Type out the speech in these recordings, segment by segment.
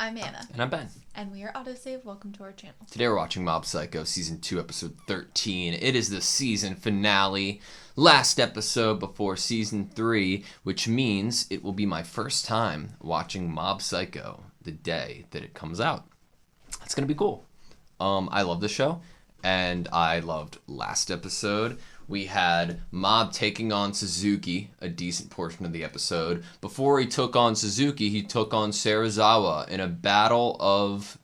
I'm Anna. And I'm Ben. And we are AutoSave. Welcome to our channel. Today we're watching Mob Psycho Season 2, Episode 13. It is the season finale, last episode before Season 3, which means it will be my first time watching Mob Psycho the day that it comes out. It's going to be cool. I love the show, and I loved last episode. We had Mob taking on Suzuki, a decent portion of the episode. Before he took on Suzuki, he took on Serizawa in a battle of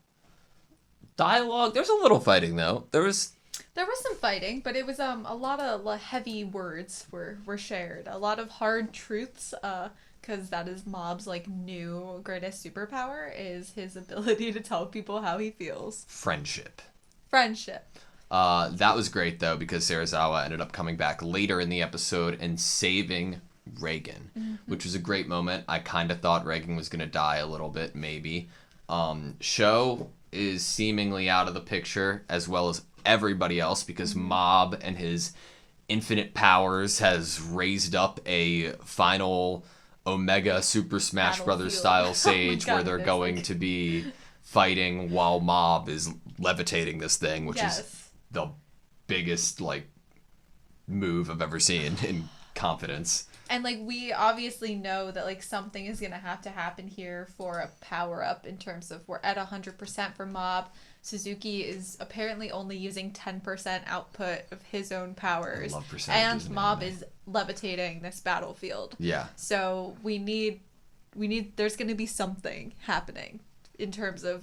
dialogue. There's a little fighting, though. There was some fighting, but it was a lot of heavy words were shared. A lot of hard truths, because that is Mob's new greatest superpower, is his ability to tell people how he feels. Friendship. That was great, though, because Serizawa ended up coming back later in the episode and saving Reagan, which was a great moment. I kind of thought Reagan was going to die a little bit, maybe. Sho is seemingly out of the picture, as well as everybody else, because Mob and his infinite powers has raised up a final Omega Super Smash Bros. Style stage where they're going to be fighting while Mob is levitating this thing, which is the biggest move I've ever seen in confidence. And we obviously know that something is gonna have to happen here for a power up in terms of we're at 100% for Mob. Suzuki is apparently only using 10% output of his own powers. I love percentages. And Mob is levitating this battlefield. Yeah. So we need there's gonna be something happening in terms of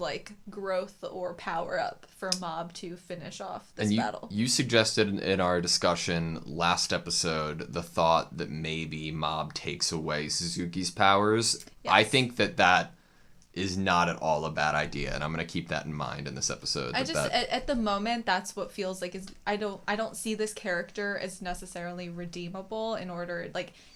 growth or power up for Mob to finish off this battle. You suggested in our discussion last episode the thought that maybe Mob takes away Suzuki's powers. Yes. I think that is not at all a bad idea, and I'm going to keep that in mind in this episode. At the moment, that's what feels like is I don't see this character as necessarily redeemable in order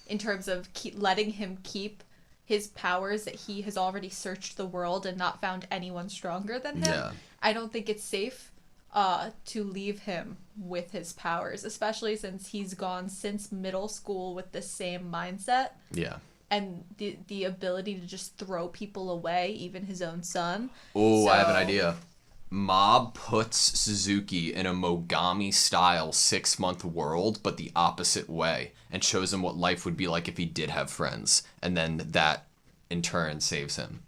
in terms of letting him keep his powers that he has already searched the world and not found anyone stronger than him. Yeah. I don't think it's safe to leave him with his powers, especially since he's gone since middle school with the same mindset. Yeah. And the ability to just throw people away, even his own son. Oh, I have an idea. Mob puts Suzuki in a Mogami-style 6-month world, but the opposite way, and shows him what life would be like if he did have friends, and then that, in turn, saves him.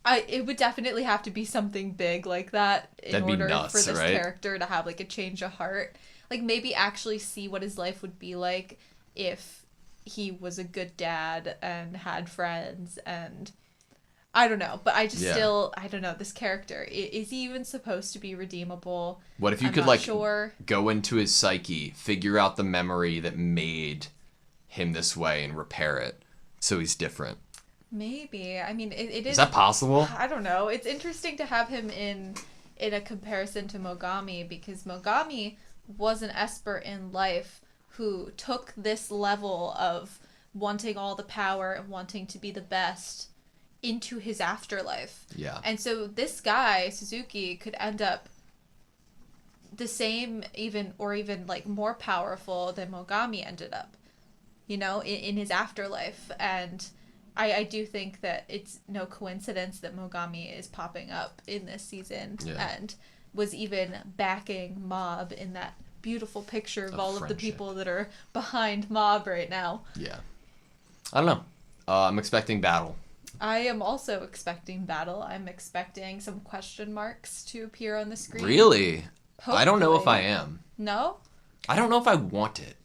It would definitely have to be something big like that in order for this character to have a change of heart. Maybe actually see what his life would be like if he was a good dad and had friends and... I don't know, but I just still, I don't know, this character, is he even supposed to be redeemable? What if you could, go into his psyche, figure out the memory that made him this way and repair it so he's different? Maybe. I mean, it is... Is that possible? I don't know. It's interesting to have him in a comparison to Mogami, because Mogami was an esper in life who took this level of wanting all the power and wanting to be the best into his afterlife. Yeah. And so this guy, Suzuki, could end up the same even more powerful than Mogami ended up, in his afterlife. And I do think that it's no coincidence that Mogami is popping up in this season and was even backing Mob in that beautiful picture of all of the people that are behind Mob right now. Yeah. I don't know. I'm expecting battle. I am also expecting battle. I'm expecting some question marks to appear on the screen. Really? Hopefully. I don't know if I am. No? I don't know if I want it.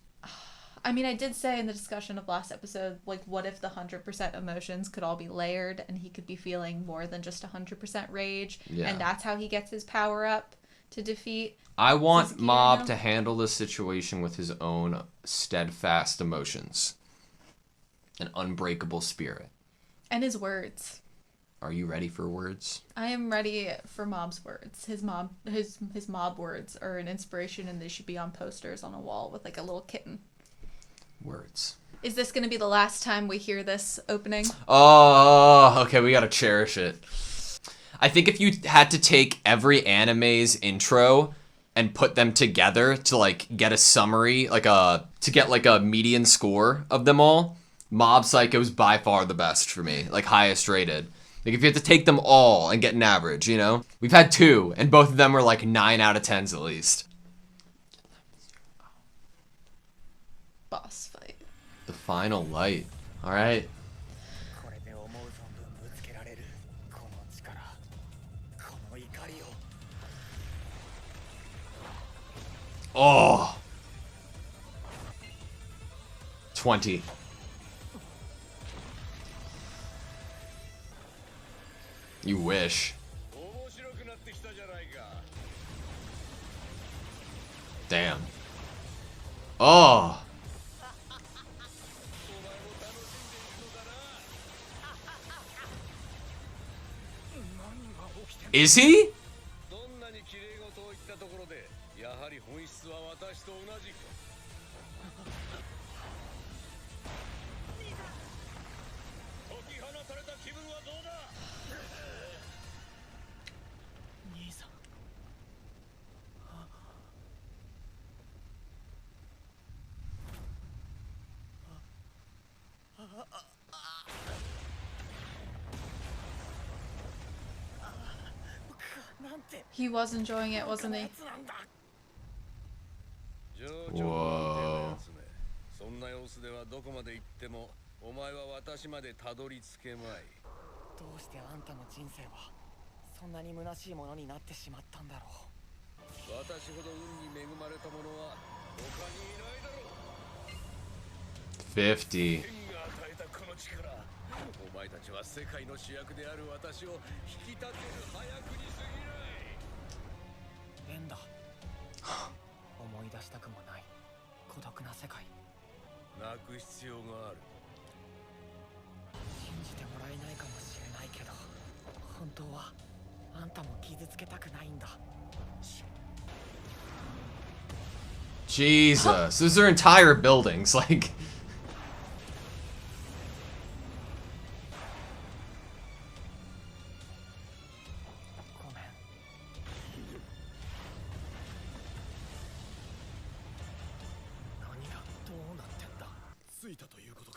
I mean, I did say in the discussion of last episode, what if the 100% emotions could all be layered and he could be feeling more than just 100% rage? Yeah. And that's how he gets his power up to defeat I want Suzuki Mob to handle this situation with his own steadfast emotions. An unbreakable spirit. And his words. Are you ready for words? I am ready for Mob's words. His Mob words are an inspiration, and they should be on posters on a wall with a little kitten. Words. Is this going to be the last time we hear this opening? Oh, okay, we gotta cherish it. I think if you had to take every anime's intro and put them together to get a summary, to get a median score of them all, Mob Psycho is by far the best for me, highest rated. Like, if you had to take them all and get an average, you know? We've had 2, and both of them were like 9 out of 10s at least. Boss fight. The final light. Alright. Oh! 20. You wish. Damn. Oh! Is he? He was enjoying it, wasn't he? Whoa. そんな様子ではどこまで行ってもお前は私までたどり着けまい。どうしてあんたの人生はそんなに虚しいものになってしまったんだろう。私ほど運に恵まれた者は他にいないだろう。50. 天が与えたこの力、お前たちは世界の主役である私を引き立てる早くに過ぎない。縁だ。思い出したくもない孤独な世界。泣く必要がある。信じてもらえないかもしれないけど、本当はあんたも傷つけたくないんだ。Jesus. Those are entire buildings. Like...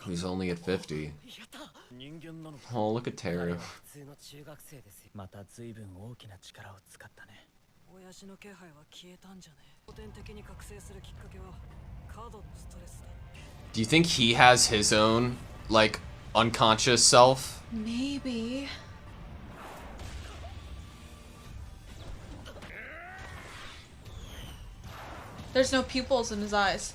He's only at 50. Oh, look at Teru. また随分大きな力を使ったね。親父の気配は消えたんじゃね。古典的に覚醒するきっかけはカードのストレスだ。 Do you think he has his own, like, unconscious self? Maybe. There's no pupils in his eyes.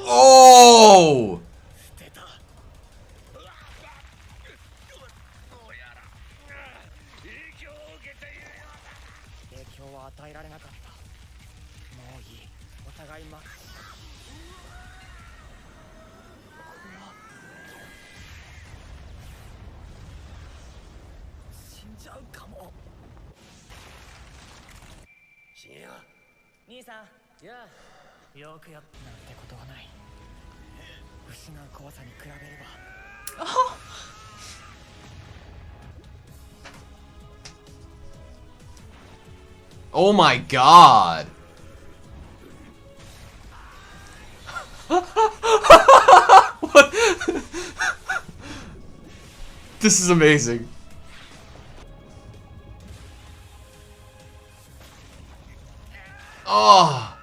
Oh! Oh my god! What? This is amazing. Oh!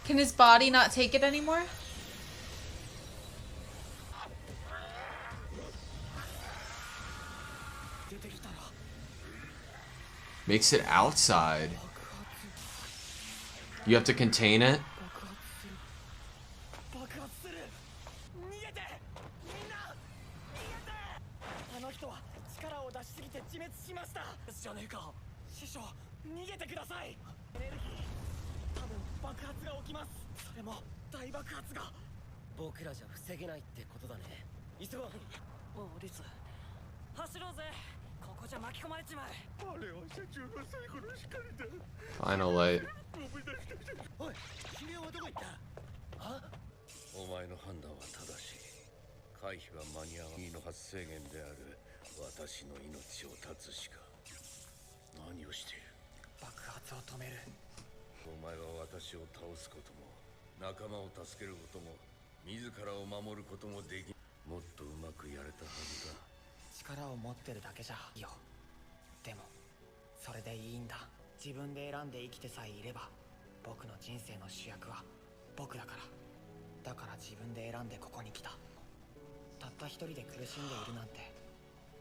Can his body not take it anymore? Makes it outside. You have to contain it? 爆発する。逃げて、みんな逃げて。あの人は力を出しすぎて自滅しましたじゃねえか。師匠、逃げてください。エネルギー、多分爆発が起きます。それも大爆発が。僕らじゃ防げないってことだね。急ごう。おう、リス、走ろうぜ。ここじゃ巻き込まれちまう。あれは社長の最後の光だ。 Final light. おい、君はどこ行った？あ？お前の判断は正しい。回避は間に合わないの発生源である私の命を絶つしか。何をしている？爆発を止める。お前は私を倒すことも仲間を助けることも自らを守ることもでき、もっとうまくやれたはずだ。力を持ってるだけじゃいいよ。でもそれでいいんだ。自分で選んで生きてさえいれば僕の人生の主役は僕だから。だから自分で選んでここに来た。たった一人で苦しんでいるなんて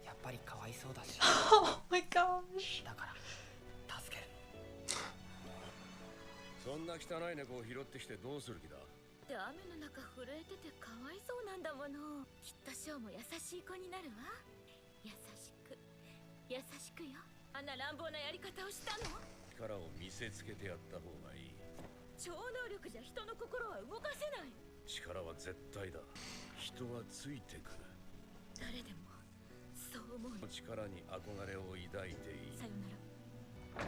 やっぱりかわいそうだし。 Oh my gosh. だから助ける。そんな汚い猫を拾ってきてどうする気だ？って雨の中震えててかわいそうなんだもの。きっとショーも優しい子になるわ。優しく優しくよ。あんな乱暴なやり方をしたの？力を見せつけてやった方がいい。超能力じゃ人の心は動かせない。力は絶対だ。人はついてくる。誰でもそう思うの。力に憧れを抱いていい。さよなら。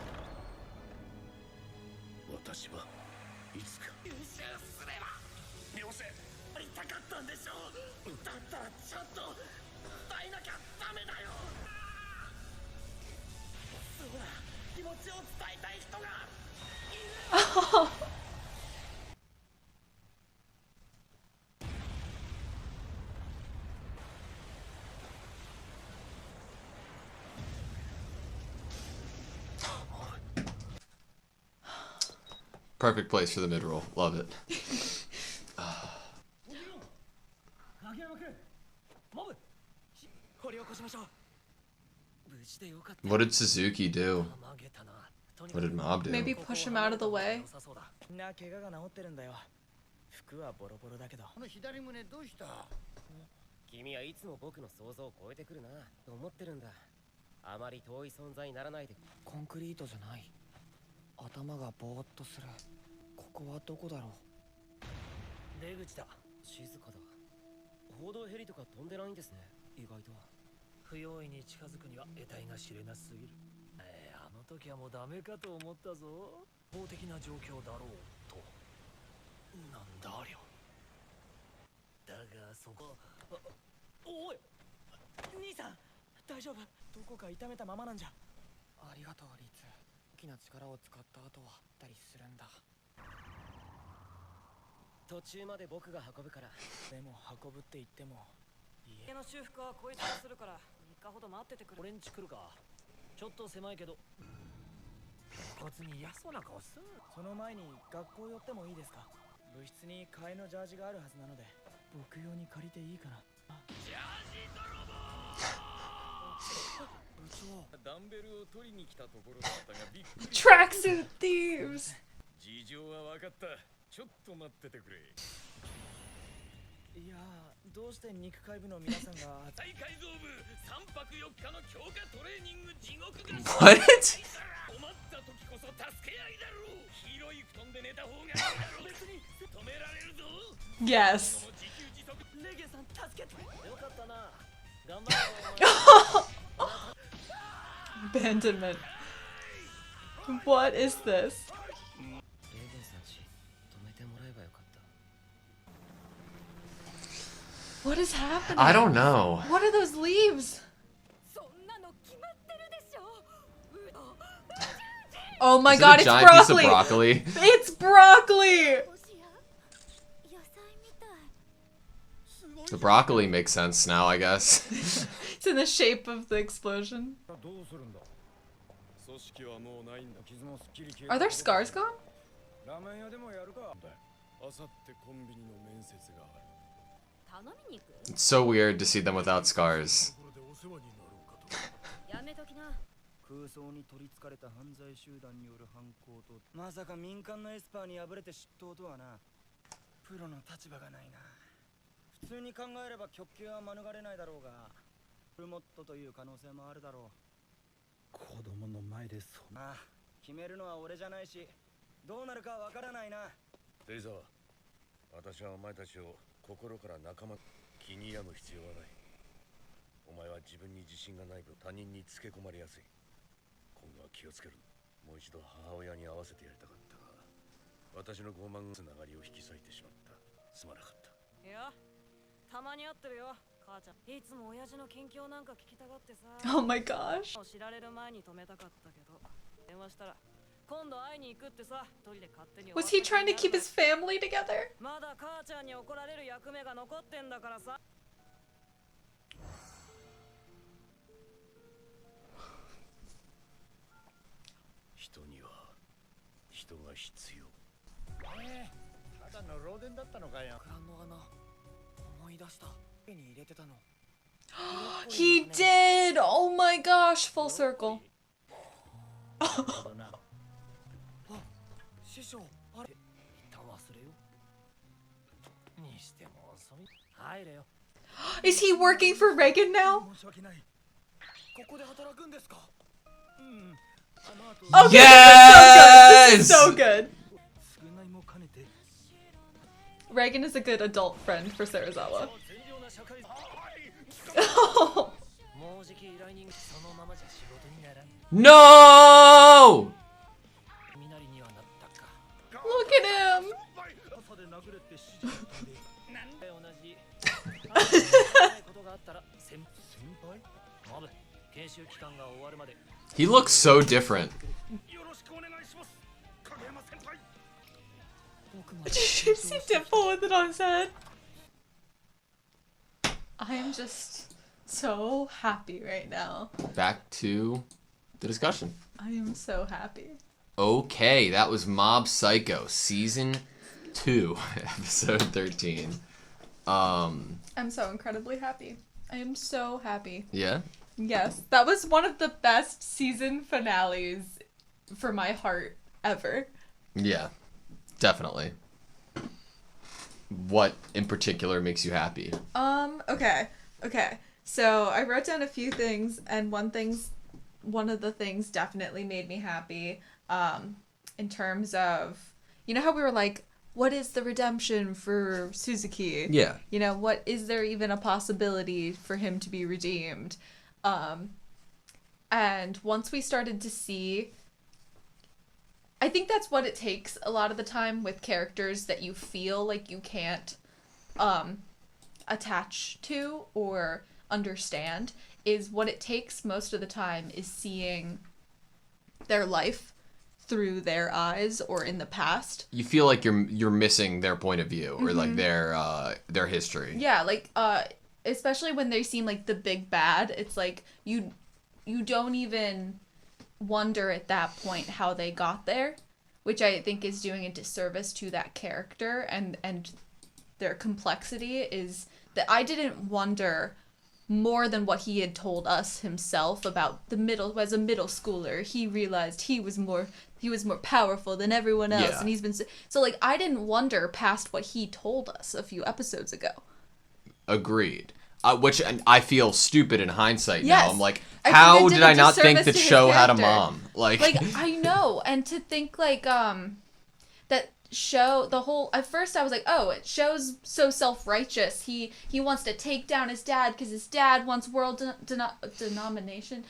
私はいつか優勝すれば両手やりたかったんでしょ。だったらちゃんと伝えなきゃダメだよ。そうだ、気持ちを伝えたい人がいる。Perfect place for the mid-roll. Love it. 影山君、モブ掘り起こしましょう。無事でよかった。 What did Suzuki do? 曲げたな。 What did Mob do? Maybe push him out of the way. みんな怪我が治ってるんだよ。服はボロボロだけど。この左胸どうした？君はいつも僕の想像を超えてくるなと思ってるんだ。あまり遠い存在にならないで。コンクリートじゃない。頭がぼーっとする。ここはどこだろう。出口だ。静かだ。報道ヘリとか飛んでないんですね。意外と。不用意に近づくには得体が知れなすぎる。あの時はもうダメかと思ったぞ。法的な状況だろうと。なんだありゃ。だがそこ。おい兄さん、大丈夫？どこか痛めたままなんじゃ。ありがとうリツ。大きな力を使った後はあったりするんだ。途中まで僕が運ぶから。でも運ぶって言っても家の修復はこいつがするから3日ほど待っててくれ。俺んち来るか。ちょっと狭いけど。こいつに嫌そうな顔すんな。その前に学校寄ってもいいですか？部室に替えのジャージがあるはずなので僕用に借りていいかな。ジャージ泥棒！部長、ダンベルを取りに来たところだったがびっくり。Tracksuit thieves. 事情は分かった。ちょっと待っててくれ。いやー、どうして肉塊部の皆さんが大改造部3泊4日の強化トレーニング地獄が What? 困った時こそ助け合いだろう。広い布団で寝た方がいいだろう。別に止められるぞ。 Yes. 自給自足。レゲさん助けて。よかったな。頑張れ。Abandonment. What is this? レーゲンさんち止めてもらえばよかった。 What is happening? I don't know. What are those leaves? そんなの決まってるでしょ。 Oh my Is it god, a it's giant piece of broccoli. broccoli? It's broccoli. もしや野菜みたい。 The broccoli makes sense now, I guess. It's in the shape of the explosion. どうするんだ。組織はもうないんだ。傷もすっきり消え Are their scars gone? ラーメン屋でもやるか。あさってコンビニの面接がある。頼みに行く？ It's so weird to see them without scars. ところでお世話になろうかと。やめときな。空想に取りつかれた犯罪集団による犯行と、まさか民間のエスパーに敗れて失踪とはな。プロの立場がないな。普通に考えれば極刑は免れないだろうが、フルモットという可能性もあるだろう。子供の前でそう。ああ、決めるのは俺じゃないし、どうなるかわからないな。レイザー、私はお前たちを心から仲間、気に病む必要はない。お前は自分に自信がない分他人につけ込まれやすい。今後は気をつける。もう一度母親に会わせてやりたかったが、私の傲慢つながりを引き裂いてしまった。すまなかった。いや、たまに会ってるよ、母ちゃん。いつも親父の近況なんか聞きたがってさ。Oh my gosh. 知られる前に止めたかったけど、電話したら今度会いに行くってさ。一人で勝手に。 Was he trying to keep his family together? まだ母ちゃんに怒られる役目が残ってんだからさ。人には人が必要。ただの漏電だったのかよ。クランの穴、思い出した。手に入れてたの。He did! Oh my gosh, full circle. 師匠、あれ。一旦忘れよう。にしても遅い。入れよ。Is he working for Reagan now? 申し訳ない。ここで働くんですか？うん。Okay, this is so good. This is so good. 償いも兼ねて。Reagan is a good adult friend for Serizawa. もうじき依頼人そのままじゃ仕事にならん。No! 雷にはなったか。 Look at him. 朝で殴れって指示だったんで。なんで同じ。ことがあったら先輩？マブ、研修期間が終わるまで。 He looks so different. よろしくお願いします。影山先輩。 Did you see Dimple with it on his head? I am just so happy right now. Back to the discussion. I am so happy. Okay, that was Mob Psycho, Season 2, Episode 13. I'm so incredibly happy. I am so happy. Yeah? Yes, that was one of the best season finales for my heart ever. Yeah, definitely. What in particular makes you happy? Okay. So I wrote down a few things, and one of the things definitely made me happy. In terms of, you know how we were like, what is the redemption for Suzuki? Yeah. You know, what is there even a possibility for him to be redeemed? And once we started to see, I think that's what it takes a lot of the time with characters that you feel like you can't attach to or understand, is what it takes most of the time is seeing their life through their eyes or in the past. You feel like you're missing their point of view or like their history. Yeah, like especially when they seem like the big bad, it's like you don't even wonder at that point how they got there, which I think is doing a disservice to that character and their complexity, is that I didn't wonder more than what he had told us himself about as a middle schooler. He realized he was more powerful than everyone else, Yeah. and he's been so like I didn't wonder past what he told us a few episodes ago. Agreed. Which I feel stupid in hindsight Yes. now. I'm like, I think how it did did a I not think disservice that to his show had a character. mom? Like I know, and to think like that show the whole at first I was like, oh, it shows so self-righteous. He wants to take down his dad because his dad wants world domination.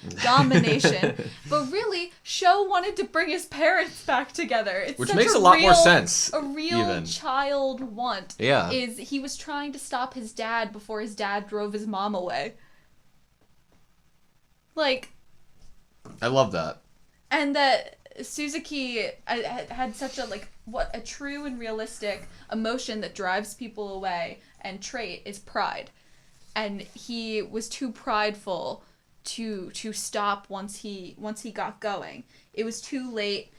But really, Sho wanted to bring his parents back together. It's which such makes a lot more sense. A real even. child want. Yeah. Is he was trying to stop his dad before his dad drove his mom away. Like, I love that. and that Suzuki had such a a true and realistic emotion that drives people away and trait is pride, and he was too prideful to stop once he got going. It was too late.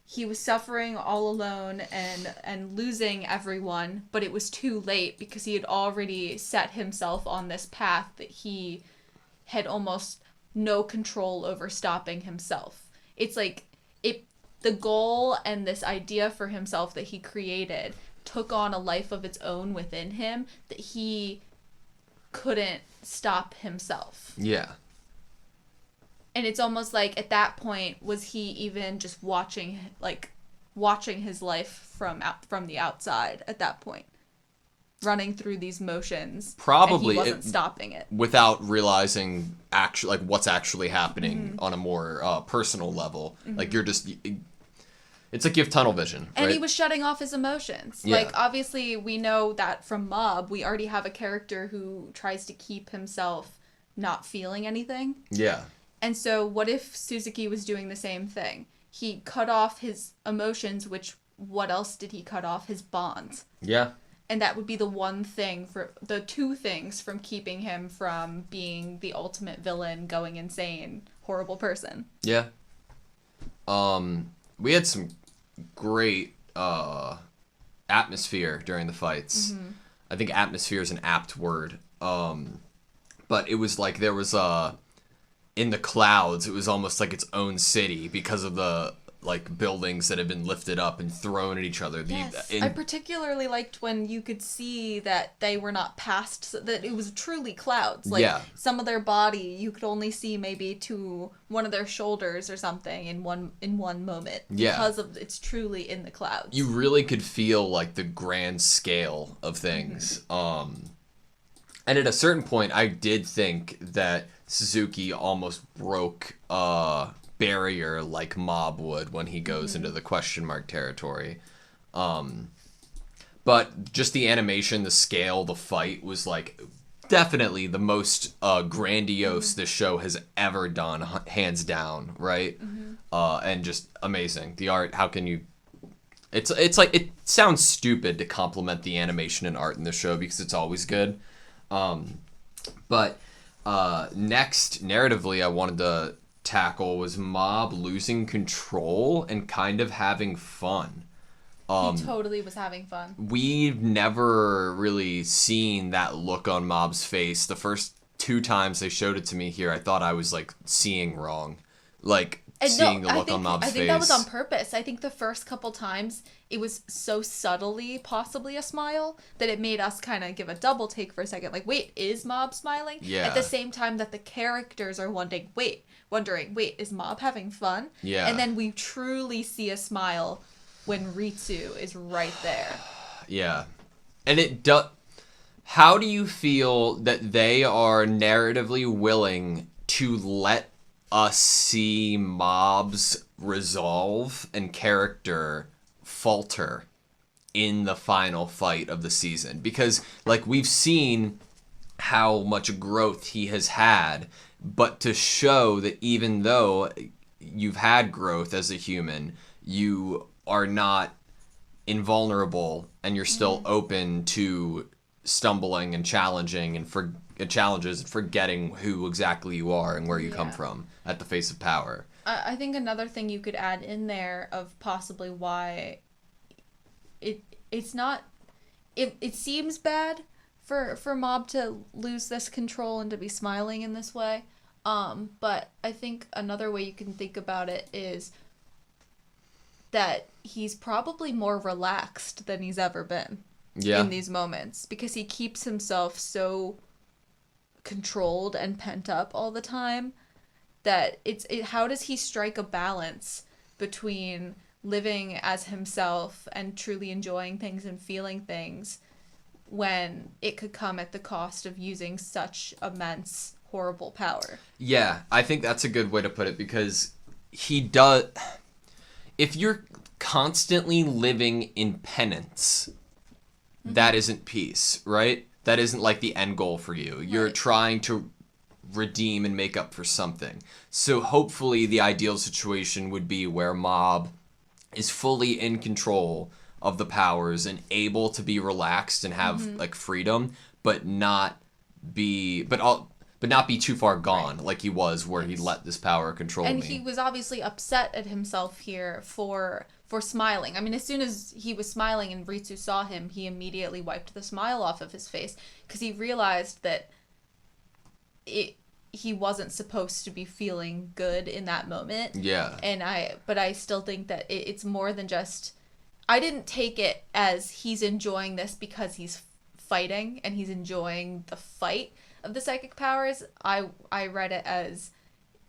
He was suffering all alone and losing everyone, but it was too late because he had already set himself on this path that he had almost no control over stopping himself. It's like the goal and this idea for himself that he created took on a life of its own within him that he couldn't stop himself. Yeah. And it's almost like at that point, was he even just watching his life from the outside at that point, running through these motions? Probably and he wasn't stopping it without realizing what's actually happening on a more personal level. Like you're just. It's like you have tunnel vision, right? And he was shutting off his emotions. Yeah. Like, obviously, we know that from Mob, we already have a character who tries to keep himself not feeling anything. Yeah. And so, what if Suzuki was doing the same thing? He cut off his emotions, which, what else did he cut off? His bonds. Yeah. And that would be the two things from keeping him from being the ultimate villain, going insane, horrible person. Yeah. We had some great atmosphere during the fights. I think atmosphere is an apt word. But it was like there was in the clouds, it was almost like its own city because of the like buildings that have been lifted up and thrown at each other. Yes. I particularly liked when you could see that they were not past, that it was truly clouds. Like some of their body, you could only see maybe to one of their shoulders or something in one moment. Yeah. Because of it's truly in the clouds. You really could feel like the grand scale of things. And at a certain point, I did think that Suzuki almost broke barrier like Mob would when he goes into the question mark territory. But just the animation, the scale, the fight was like definitely the most grandiose this show has ever done, hands down, right? And just amazing. The art, how can you... It's like, it sounds stupid to compliment the animation and art in the show because it's always good. But next, narratively, I wanted to tackle was Mob losing control and kind of having fun. He totally was having fun. We've never really seen that look on Mob's face. The first 2 times they showed it to me here, I thought I was like seeing wrong. Like seeing the look on Mob's face. I think that was on purpose. I think the first couple times it was so subtly possibly a smile that it made us kind of give a double take for a second. Like, wait, is Mob smiling? Yeah. At the same time that the characters are wondering, wait, is Mob having fun? Yeah. And then we truly see a smile when Ritsu is right there. Yeah. And it does... How do you feel that they are narratively willing to let us see Mob's resolve and character falter in the final fight of the season? Because, like, we've seen how much growth he has had, but to show that even though you've had growth as a human, you are not invulnerable and you're still open to stumbling and challenging and challenges and forgetting who exactly you are and where you come from at the face of power. I think another thing you could add in there of possibly why it's not it seems bad for Mob to lose this control and to be smiling in this way. But I think another way you can think about it is that he's probably more relaxed than he's ever been in these moments because he keeps himself so controlled and pent up all the time that how does he strike a balance between living as himself and truly enjoying things and feeling things when it could come at the cost of using such immense horrible power? Yeah, I think that's a good way to put it because he does... If you're constantly living in penance, that isn't peace, right? That isn't like the end goal for you. You're trying to redeem and make up for something. So hopefully the ideal situation would be where Mob is fully in control of the powers and able to be relaxed and have like freedom, but not be too far gone like he was where he let this power control me. And he was obviously upset at himself here for smiling. I mean, as soon as he was smiling and Ritsu saw him, he immediately wiped the smile off of his face because he realized that he wasn't supposed to be feeling good in that moment. Yeah. But I still think that it's more than just, I didn't take it as he's enjoying this because he's fighting and he's enjoying the fight of the psychic powers. I read it as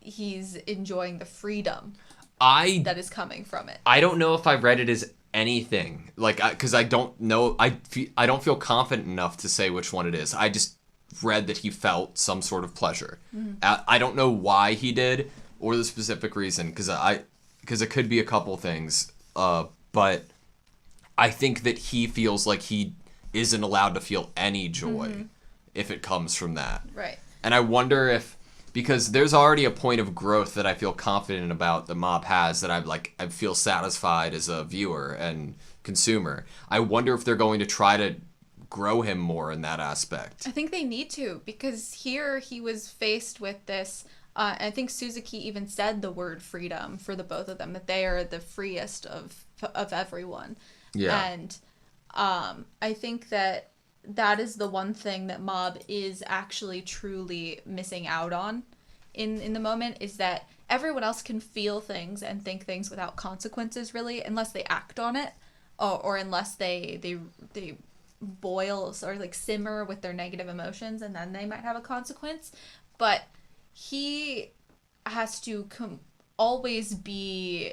he's enjoying the freedom that is coming from it. I don't know if I read it as anything, like, because I don't know. I don't feel confident enough to say which one it is. I just read that he felt some sort of pleasure. I don't know why he did or the specific reason, because it could be a couple things. But I think that he feels like he isn't allowed to feel any joy if it comes from that. Right. And I wonder if, because there's already a point of growth that I feel confident about that Mob has, that I feel satisfied as a viewer and consumer. I wonder if they're going to try to grow him more in that aspect. I think they need to, because here he was faced with this. I think Suzuki even said the word freedom for the both of them, that they are the freest of everyone. Yeah. And I think that is the one thing that Mob is actually truly missing out on in the moment, is that everyone else can feel things and think things without consequences, really, unless they act on it, or unless they boil or like simmer with their negative emotions, and then they might have a consequence. But he has to always be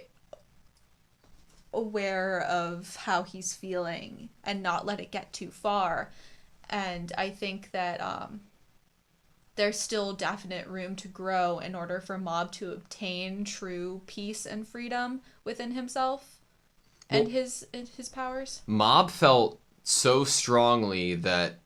aware of how he's feeling and not let it get too far. And I think that there's still definite room to grow in order for Mob to obtain true peace and freedom within himself and his powers. Mob felt so strongly that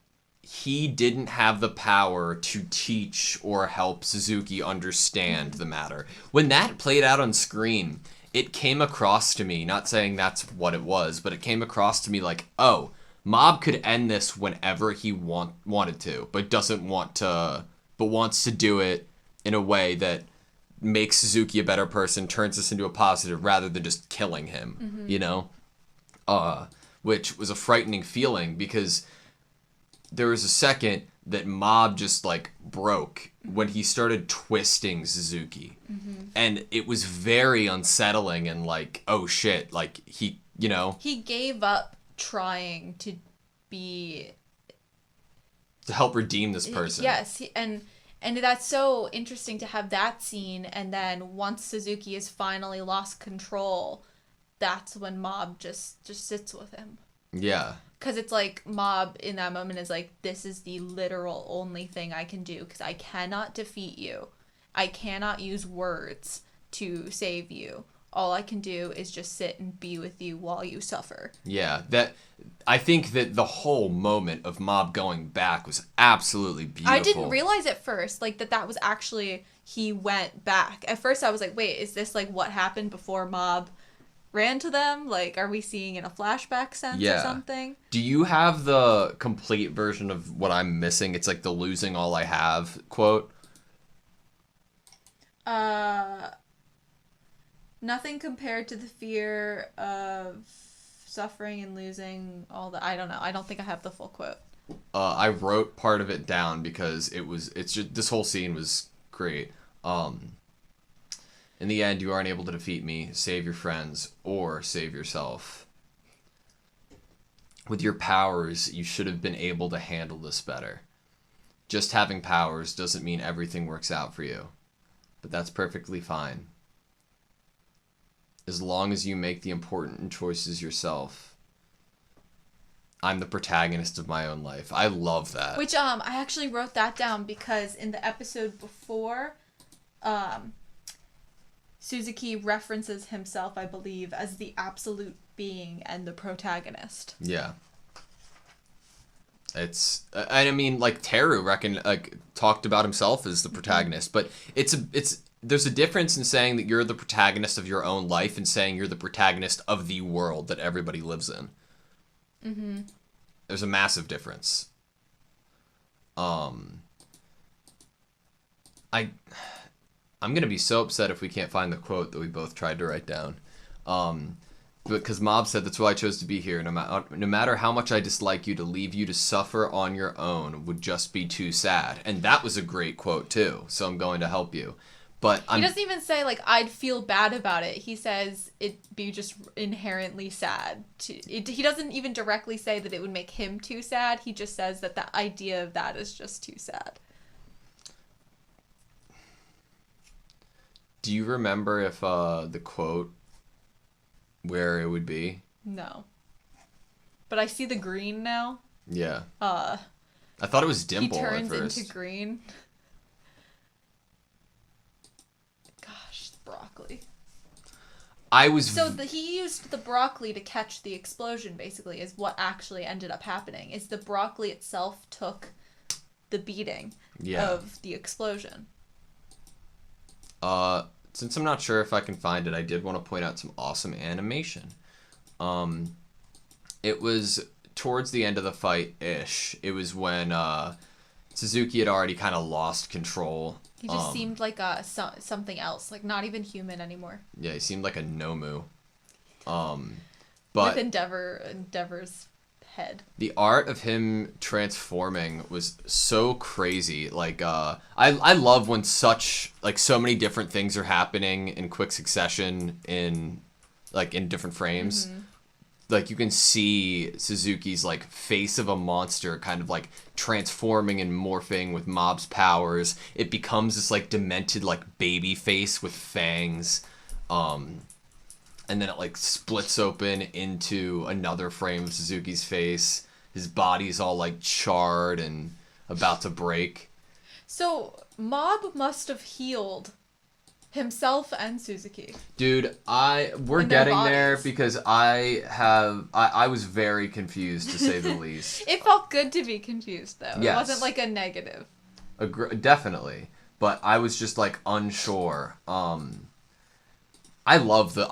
he didn't have the power to teach or help Suzuki understand the matter. When that played out on screen, it came across to me, not saying that's what it was, but it came across to me like, oh, Mob could end this whenever he wanted to, but doesn't want to, but wants to do it in a way that makes Suzuki a better person, turns this into a positive rather than just killing him, you know? Which was a frightening feeling, because there was a second that Mob just like broke when he started twisting Suzuki. And it was very unsettling and like, oh shit, like he, you know. He gave up trying to help redeem this person. Yes, and that's so interesting to have that scene, and then once Suzuki has finally lost control, that's when Mob just sits with him. Yeah. Because it's like Mob in that moment is like, this is the literal only thing I can do, because I cannot defeat you. I cannot use words to save you. All I can do is just sit and be with you while you suffer. Yeah, I think that the whole moment of Mob going back was absolutely beautiful. I didn't realize at first, like, that was actually, he went back. At first I was like, wait, is this like what happened before Mob ran to them? Like, are we seeing in a flashback sense or something? Do you have the complete version of what I'm missing? It's like the losing all I have quote. Nothing compared to the fear of suffering and losing all the... I don't know. I don't think I have the full quote. I wrote part of it down because it's just, this whole scene was great. In the end, you aren't able to defeat me, save your friends, or save yourself. With your powers, you should have been able to handle this better. Just having powers doesn't mean everything works out for you. But that's perfectly fine. As long as you make the important choices yourself. I'm the protagonist of my own life. I love that. Which, I actually wrote that down because in the episode before, Suzuki references himself, I believe, as the absolute being and the protagonist. Yeah. It's, I mean, like, Teru talked about himself as the protagonist, but there's a difference in saying that you're the protagonist of your own life and saying you're the protagonist of the world that everybody lives in. There's a massive difference. I'm gonna be so upset if we can't find the quote that we both tried to write down. because Mob said that's why I chose to be here. No matter how much I dislike you, to leave you to suffer on your own would just be too sad. And that was a great quote too. So I'm going to help you. But he doesn't even say like I'd feel bad about it. He says it'd be just inherently sad. He doesn't even directly say that it would make him too sad. He just says that the idea of that is just too sad. Do you remember if the quote where it would be? No. But I see the green now. Yeah. I thought it was Dimple he at turns first. into green. Gosh, broccoli. He used the broccoli to catch the explosion, basically, is what actually ended up happening. Is the broccoli itself took the beating of the explosion. Since I'm not sure if I can find it, I did want to point out some awesome animation. It was towards the end of the fight-ish. It was when Suzuki had already kind of lost control. He just seemed like something else, like not even human anymore. Yeah, he seemed like a Nomu. With Endeavor's head. The art of him transforming was so crazy. Like, I love when so many different things are happening in quick succession in different frames. Mm-hmm. Like, you can see Suzuki's, like, face of a monster kind of, like, transforming and morphing with Mob's powers. It becomes this, like, demented, like, baby face with fangs. And then it, like, splits open into another frame of Suzuki's face. His body's all, like, charred and about to break. So, Mob must have healed himself and Suzuki. Dude, we're getting there because I was very confused, to say the least. It felt good to be confused, though. Yes. It wasn't like a negative. Definitely. But I was just, like, unsure. I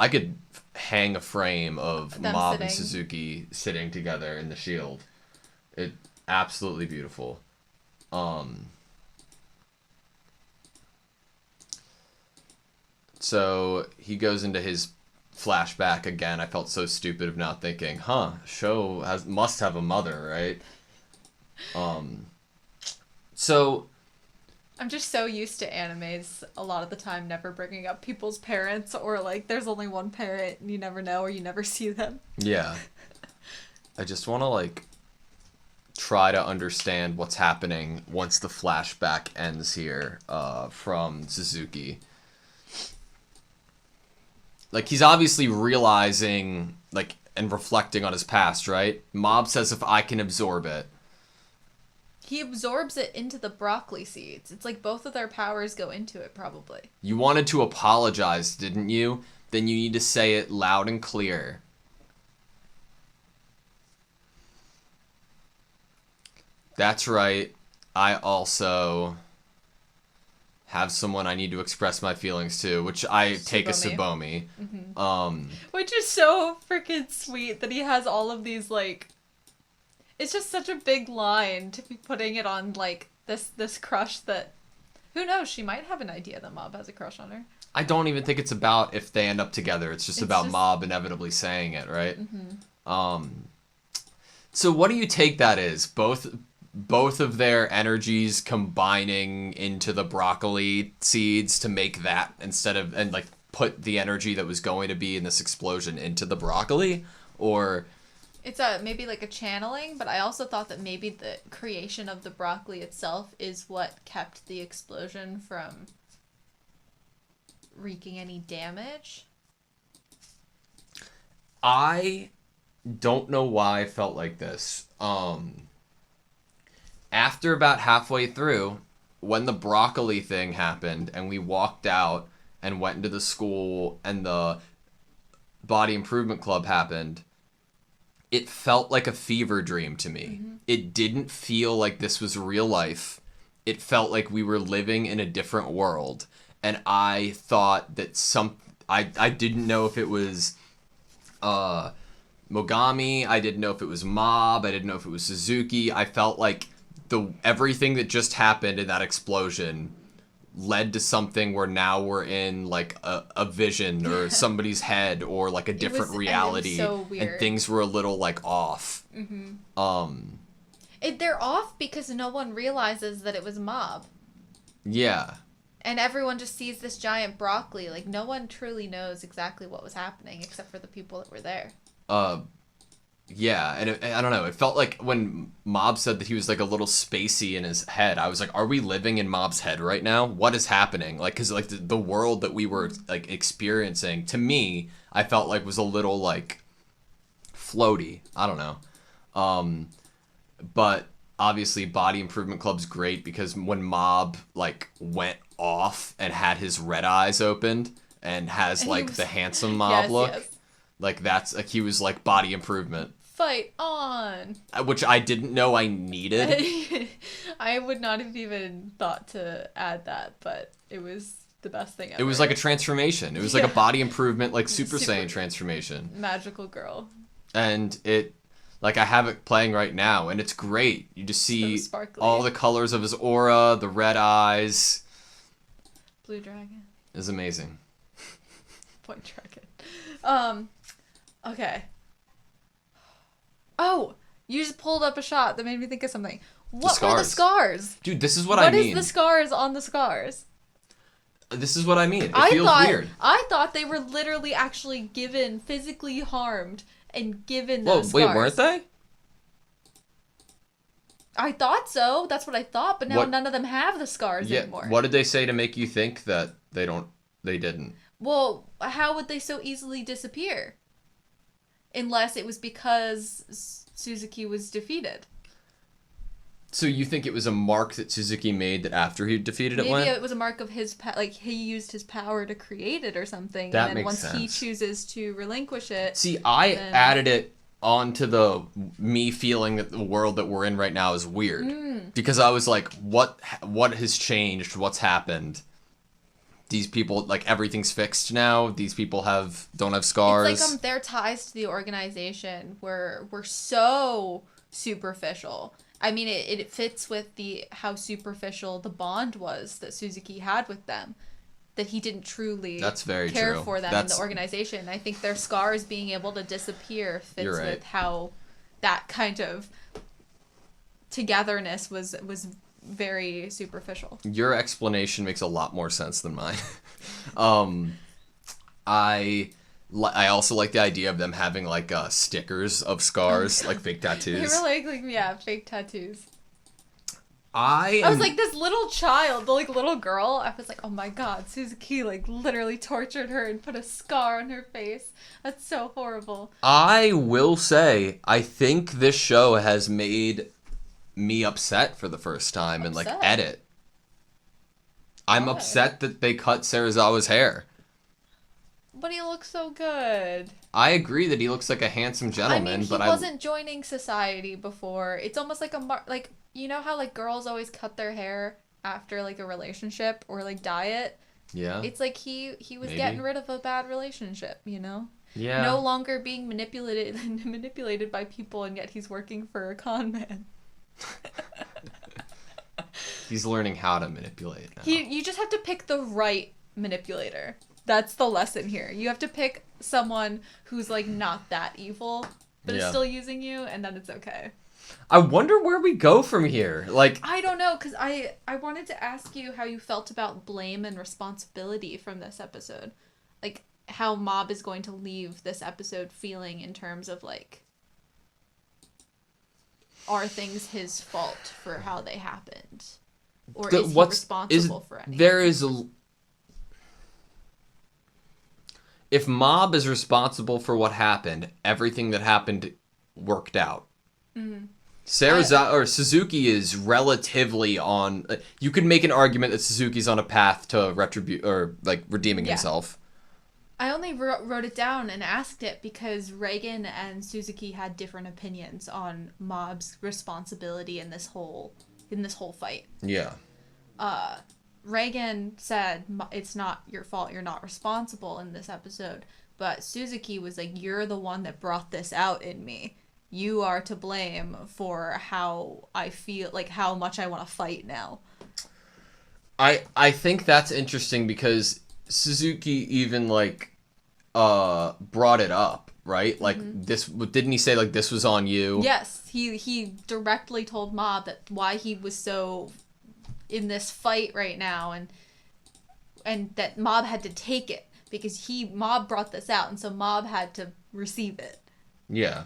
could hang a frame of Mob and Suzuki sitting together in the shield. It absolutely beautiful. So he goes into his flashback again. I felt so stupid of not thinking, Sho must have a mother, right? So I'm just so used to animes a lot of the time never bringing up people's parents, or like there's only one parent and you never know or you never see them. Yeah. I just want to like try to understand what's happening once the flashback ends here from Suzuki. Like, he's obviously realizing, like, and reflecting on his past, right? Mob says if I can absorb it. He absorbs it into the broccoli seeds. It's like both of their powers go into it, probably. You wanted to apologize, didn't you? Then you need to say it loud and clear. That's right. I also have someone I need to express my feelings to, which I take as Tsubomi. Mm-hmm. Which is so freaking sweet that he has all of these, like... It's just such a big line to be putting it on, like, this crush that... Who knows? She might have an idea that Mob has a crush on her. I don't even think it's about if they end up together. It's just about Mob inevitably saying it, right? Mm-hmm. So what do you take that as? Both of their energies combining into the broccoli seeds to make that and like put the energy that was going to be in this explosion into the broccoli? Or it's maybe like a channeling, but I also thought that maybe the creation of the broccoli itself is what kept the explosion from wreaking any damage. I don't know why I felt like this. After about halfway through, when the broccoli thing happened and we walked out and went into the school and the body improvement club happened, it felt like a fever dream to me. Mm-hmm. It didn't feel like this was real life. It felt like we were living in a different world. And I thought that I didn't know if it was Mogami. I didn't know if it was Mob. I didn't know if it was Suzuki. I felt like everything that just happened in that explosion led to something where now we're in like a vision or somebody's head or like a different reality, so weird. and things were a little like off. They're off because no one realizes that it was Mob. Yeah. And everyone just sees this giant broccoli. Like, no one truly knows exactly what was happening except for the people that were there. Yeah, and I don't know. It felt like when Mob said that he was like a little spacey in his head, I was like, are we living in Mob's head right now? What is happening? Like, because like the world that we were like experiencing, to me, I felt like was a little like floaty. I don't know. But obviously Body Improvement Club's great because when Mob like went off and had his red eyes opened and has And like the handsome Mob look, like that's like he was like Body Improvement. Fight on! Which I didn't know I needed. I would not have even thought to add that, but it was the best thing ever. It was like a transformation. It was like a Body Improvement, like Super Saiyan transformation. Magical girl. And it, like I have it playing right now, and it's great. You just see sparkly. all the colors of his aura, the red eyes. Blue dragon. It's amazing. Point dragon. Okay. Oh, you just pulled up a shot that made me think of something. What were the scars? Dude, this is what I mean. What is the scars on the scars? This is what I mean. It feels weird. I thought they were literally actually given, physically harmed, and given those scars. Wait, weren't they? I thought so. That's what I thought, but now none of them have the scars anymore. What did they say to make you think that they didn't? Well, how would they so easily disappear? Unless it was because Suzuki was defeated. So you think it was a mark that Suzuki made that after he defeated it Maybe went? it was a mark of his like he used his power to create it or something. That and then makes once he sense. chooses to relinquish it. See, I added it onto the me feeling that the world that we're in right now is weird. Because I was like, what has changed? What's happened? These people, like, everything's fixed now. These people don't have scars. It's like their ties to the organization were so superficial. I mean, it fits with how superficial the bond was that Suzuki had with them. That he didn't truly care for them in the organization. I think their scars being able to disappear fits with how that kind of togetherness was very superficial. Your explanation makes a lot more sense than mine. I also like the idea of them having like stickers of scars, like fake tattoos. They were like fake tattoos. I was like, this little child, the like little girl, I was like, oh my god, Suzuki like literally tortured her and put a scar on her face. That's so horrible. I will say, I think this show has made me upset for the first time in like edit. I'm upset that they cut Serizawa's hair. But he looks so good. I agree that he looks like a handsome gentleman, but he wasn't joining society before. It's almost like like, you know how like girls always cut their hair after like a relationship or like dye it? Yeah. It's like he was getting rid of a bad relationship, you know? Yeah. No longer being manipulated by people, and yet he's working for a con man. He's learning how to manipulate now. You just have to pick the right manipulator. That's the lesson here. You have to pick someone who's like not that evil, but is still using you, and then it's okay. I wonder where we go from here. Like, I don't know, because I wanted to ask you how you felt about blame and responsibility from this episode. Like, how Mob is going to leave this episode feeling in terms of, like, are things his fault for how they happened? Or is he responsible for anything? If Mob is responsible for what happened, everything that happened worked out. Mm-hmm. Suzuki is relatively on. You could make an argument that Suzuki's on a path to redeeming himself. I only wrote it down and asked it because Reagan and Suzuki had different opinions on Mob's responsibility in this whole fight. Yeah. Reagan said it's not your fault. You're not responsible in this episode. But Suzuki was like, you're the one that brought this out in me. You are to blame for how I feel, like how much I want to fight now. I think that's interesting because Suzuki even like brought it up, right? Like this, didn't he say like this was on you? Yes, he directly told Mob that why he was so in this fight right now, and that Mob had to take it because Mob brought this out, and so Mob had to receive it. Yeah.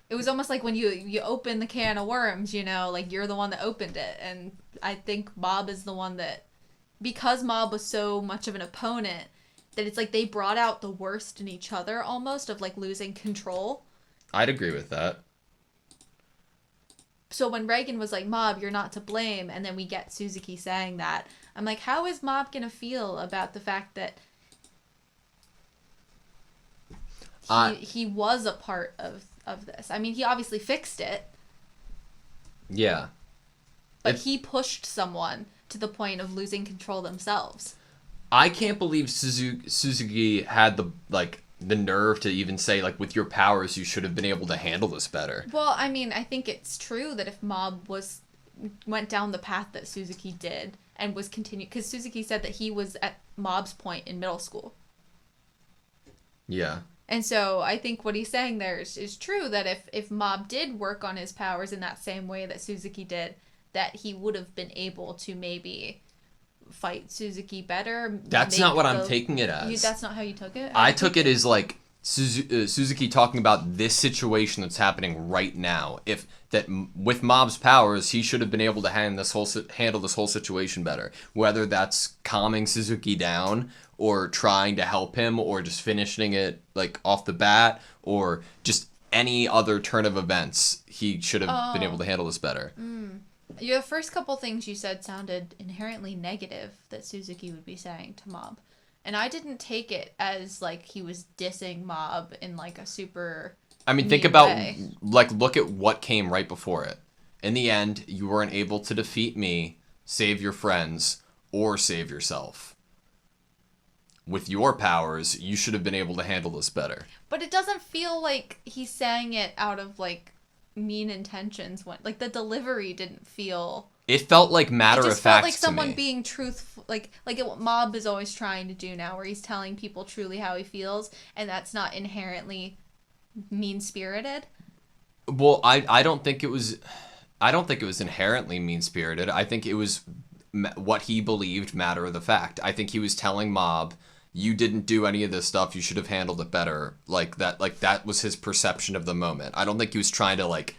It was almost like when you open the can of worms, you know, like you're the one that opened it, and I think Mob is the one that, because Mob was so much of an opponent, that it's like they brought out the worst in each other almost, of like losing control. I'd agree with that. So when Reagan was like, Mob, you're not to blame, and then we get Suzuki saying that, I'm like, how is Mob gonna feel about the fact that he was a part of this? I mean, he obviously fixed it. Yeah. But he pushed someone to the point of losing control themselves. I can't believe Suzuki had the nerve to even say, like, with your powers, you should have been able to handle this better. Well, I mean, I think it's true that if Mob went down the path that Suzuki did and was continued, because Suzuki said that he was at Mob's point in middle school. Yeah. And so I think what he's saying there is true, that if Mob did work on his powers in that same way that Suzuki did, that he would have been able to maybe fight Suzuki better. That's not what I'm taking it as. That's not how you took it? I took it as like Suzuki talking about this situation that's happening right now. With Mob's powers, he should have been able to handle this whole situation better. Whether that's calming Suzuki down, or trying to help him, or just finishing it like off the bat, or just any other turn of events, he should have been able to handle this better. Your first couple things you said sounded inherently negative that Suzuki would be saying to Mob. And I didn't take it as like he was dissing Mob in like a super think mean about way. like look at what came right before it. In the end, you weren't able to defeat me, save your friends, or save yourself. With your powers, you should have been able to handle this better. But it doesn't feel like he's saying it out of like mean intentions. When like the delivery didn't feel. It felt like matter of fact to me. It just felt like someone being truthful, like what Mob is always trying to do now, where he's telling people truly how he feels, and that's not inherently mean-spirited. Well, I don't think it was. I don't think it was inherently mean-spirited. I think it was what he believed, matter of the fact. I think he was telling Mob, you didn't do any of this stuff, you should have handled it better. Like that was his perception of the moment. I don't think he was trying to like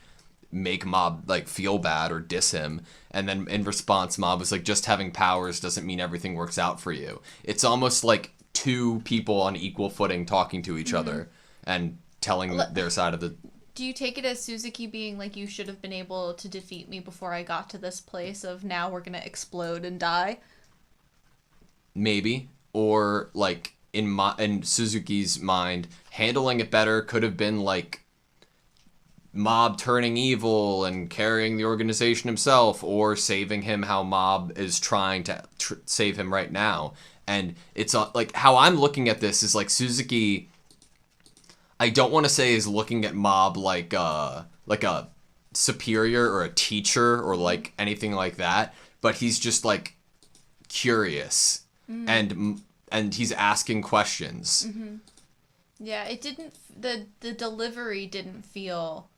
make Mob like feel bad or diss him. And then in response, Mob was like, just having powers doesn't mean everything works out for you. It's almost like two people on equal footing talking to each other and telling their side of the... Do you take it as Suzuki being like, you should have been able to defeat me before I got to this place of now we're going to explode and die? Maybe. Or like in Suzuki's mind, handling it better could have been like Mob turning evil and carrying the organization himself, or saving him how Mob is trying to save him right now. And it's like how I'm looking at this is like Suzuki, I don't want to say is looking at Mob like a superior or a teacher or like anything like that, but he's just like curious and he's asking questions. Yeah, it didn't. The delivery didn't feel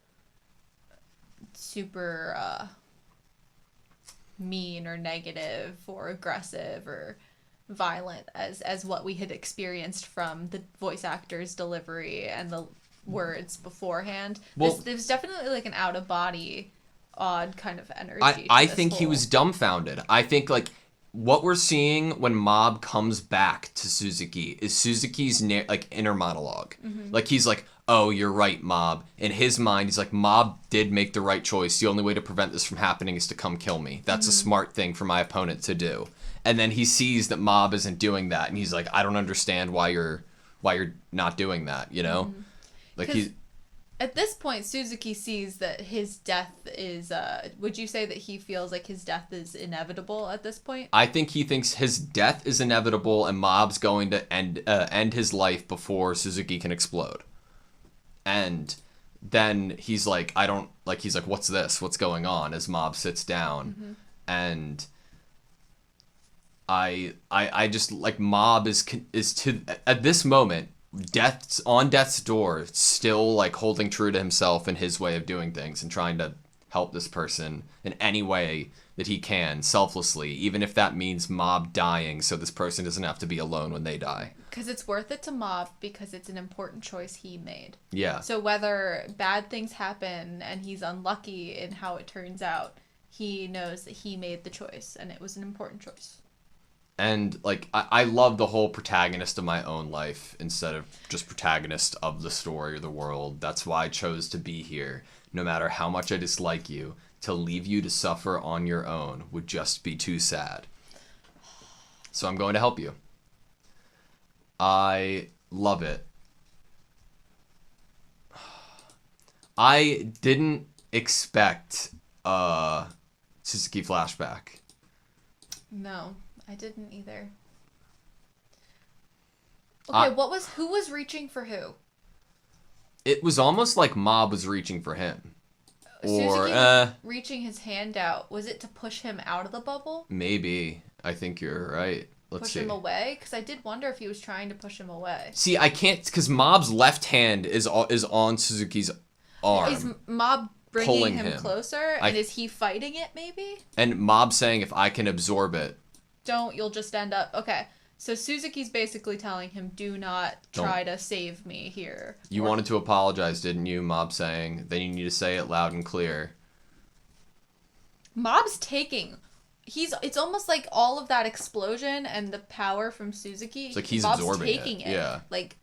super mean or negative or aggressive or violent as what we had experienced from the voice actor's delivery and the words beforehand. Well, There's definitely like an out of body, odd kind of energy. I think he was dumbfounded. I think like what we're seeing when Mob comes back to Suzuki is Suzuki's like inner monologue. Like he's like, oh, you're right, Mob. In his mind, he's like, Mob did make the right choice. The only way to prevent this from happening is to come kill me. That's a smart thing for my opponent to do. And then he sees that Mob isn't doing that, and he's like, I don't understand why you're not doing that, you know? Like he's... At this point, Suzuki sees that his death is, would you say that he feels like his death is inevitable at this point? I think he thinks his death is inevitable and Mob's going to end his life before Suzuki can explode. And then he's like, he's like, what's this? What's going on? As Mob sits down. And I just like Mob is to at this moment death's door, still like holding true to himself and his way of doing things and trying to help this person in any way that he can selflessly, even if that means Mob dying so this person doesn't have to be alone when they die. Because it's worth it to Mob because it's an important choice he made. Yeah. So whether bad things happen and he's unlucky in how it turns out, he knows that he made the choice and it was an important choice. And like I love the whole protagonist of my own life instead of just protagonist of the story or the world. That's why I chose to be here. No matter how much I dislike you, to leave you to suffer on your own would just be too sad. So I'm going to help you. I love it. I didn't expect Suzuki flashback. No, I didn't either. Okay, who was reaching for who? It was almost like Mob was reaching for him. Or Suzuki reaching his hand out. Was it to push him out of the bubble? Maybe. I think you're right. Let's see. Push him away? Because I did wonder if he was trying to push him away. See, I can't, because Mob's left hand is on Suzuki's arm. Is Mob bringing pulling him closer? And is he fighting it, maybe? And Mob saying, if I can absorb it. Don't, you'll just end up... Okay, so Suzuki's basically telling him, do not try to save me here. You wanted to apologize, didn't you? Mob saying. Then you need to say it loud and clear. Mob's taking... It's almost like all of that explosion and the power from Suzuki. It's like he's Bob's absorbing taking it. Yeah. Like,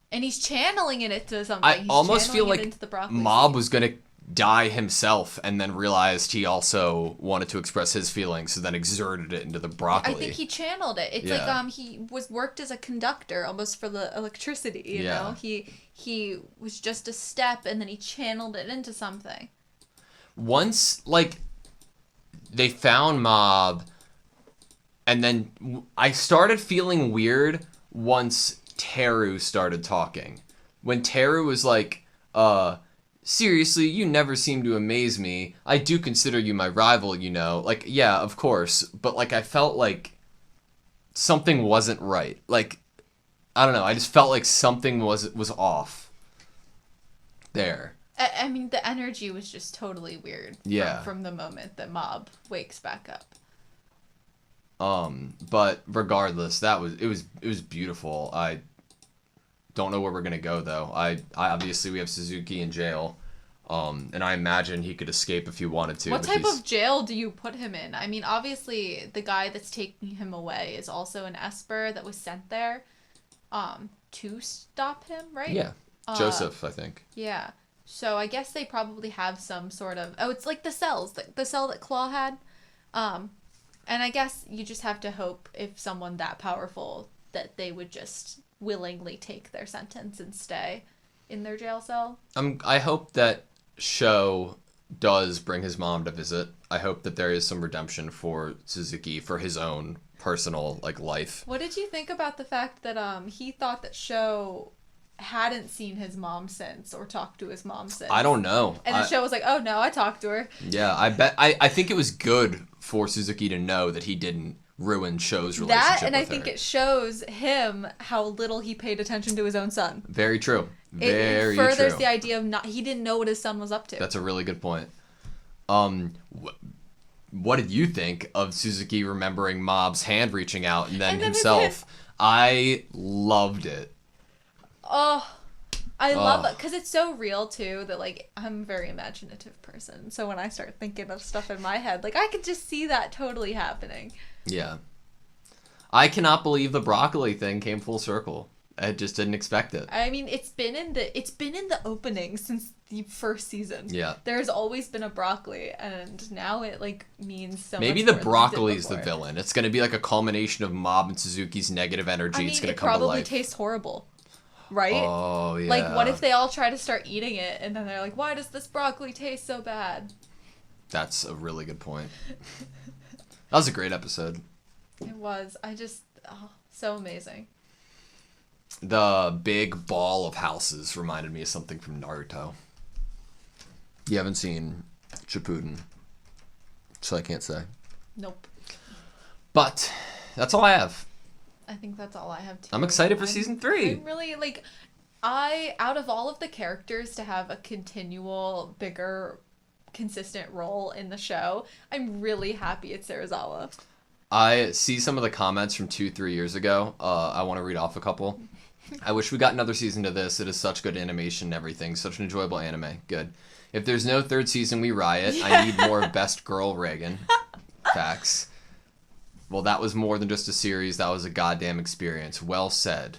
and he's channeling it into something. I almost feel like Mob was gonna die himself and then realized he also wanted to express his feelings, so then exerted it into the broccoli. I think he channeled it. It's like he worked as a conductor almost for the electricity. You know, he was just a step and then he channeled it into something. Once they found Mob, and then I started feeling weird once Teru started talking. When Teru was like, seriously, you never seem to amaze me. I do consider you my rival, you know. Like, yeah, of course. But, like, I felt like something wasn't right. Like, I don't know. I just felt like something was off there. I mean, the energy was just totally weird. Yeah. From the moment that Mob wakes back up. But regardless, it was beautiful. I don't know where we're gonna go though. I obviously we have Suzuki in jail, and I imagine he could escape if he wanted to. What type of jail do you put him in? I mean, obviously the guy that's taking him away is also an Esper that was sent there, to stop him, right? Yeah, Joseph, I think. Yeah. So I guess they probably have some sort of... Oh, it's like the cells. The cell that Claw had. And I guess you just have to hope if someone that powerful that they would just willingly take their sentence and stay in their jail cell. I hope that Sho does bring his mom to visit. I hope that there is some redemption for Suzuki for his own personal life. What did you think about the fact that he thought that Sho hadn't seen his mom since or talked to his mom since? I don't know. And the Sho was like, oh no, I talked to her. Yeah, I think it was good for Suzuki to know that he didn't ruin Sho's relationship that, and with I think her. it shows him how little he paid attention to his own son. Very true. Very true. It furthers true. the idea of he didn't know what his son was up to. That's a really good point. What did you think of Suzuki remembering Mob's hand reaching out and then himself? I loved it. Oh, I love it because it's so real too that I'm a very imaginative person. So when I start thinking of stuff in my head, I could just see that totally happening. Yeah. I cannot believe the broccoli thing came full circle. I just didn't expect it. I mean, it's been in the opening since the first season. Yeah. There's always been a broccoli, and now it means so Maybe much the more broccoli than it is did the before. villain. It's going to be like a culmination of Mob and Suzuki's negative energy. I mean, it's going it to come to probably life. tastes horrible, right? Oh, yeah. What if they all try to start eating it, and then they're like, why does this broccoli taste so bad? That's a really good point. That was a great episode. It was. So amazing. The big ball of houses reminded me of something from Naruto. You haven't seen Shippuden, so I can't say. Nope. But that's all I have. I think that's all I have too. I'm excited for season 3. I'm really like, out of all of the characters to have a continual, bigger, consistent role in the show, I'm really happy it's Serizawa. I see some of the comments from 2-3 years ago. I want to read off a couple. I wish we got another season to this. It is such good animation and everything. Such an enjoyable anime. Good. If there's no 3rd season, we riot. Yeah. I need more Best Girl Reagan. Facts. Well, that was more than just a series. That was a goddamn experience. Well said.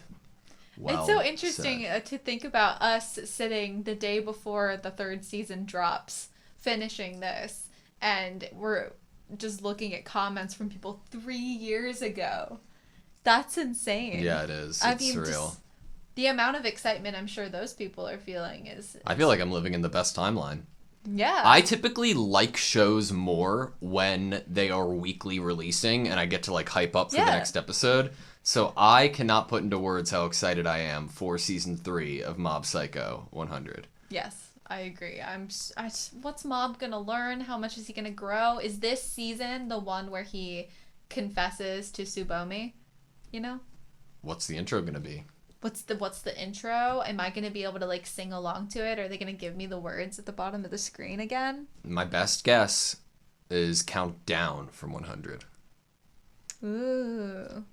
Well it's so interesting to think about us sitting the day before the 3rd season drops, finishing this, and we're just looking at comments from people 3 years ago. That's insane. Yeah, it is. It's surreal. The amount of excitement I'm sure those people are feeling is... I feel like I'm living in the best timeline. Yeah. I typically like shows more when they are weekly releasing and I get to like hype up for the next episode. So I cannot put into words how excited I am for season 3 of Mob Psycho 100. Yes, I agree. What's Mob gonna learn? How much is he gonna grow? Is this season the one where he confesses to Tsubomi? You know? What's the intro gonna be? What's the intro? Am I gonna be able to like sing along to it? Are they gonna give me the words at the bottom of the screen again? My best guess is count down from 100. Ooh.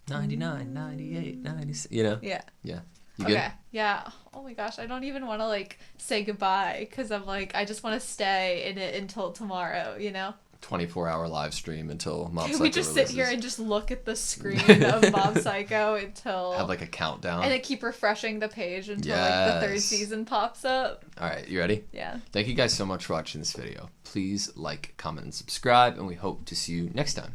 99, 98, 96. You know? Yeah. Yeah. You good? Okay. Yeah. Oh my gosh, I don't even want to like say goodbye because I'm like I just want to stay in it until tomorrow. You know? 24-hour live stream until Mob Psycho Can we just releases. sit here and just look at the screen of Mob Psycho until... Have like a countdown. And then keep refreshing the page until like the 3rd season pops up. Alright, you ready? Yeah. Thank you guys so much for watching this video. Please like, comment, and subscribe, and we hope to see you next time.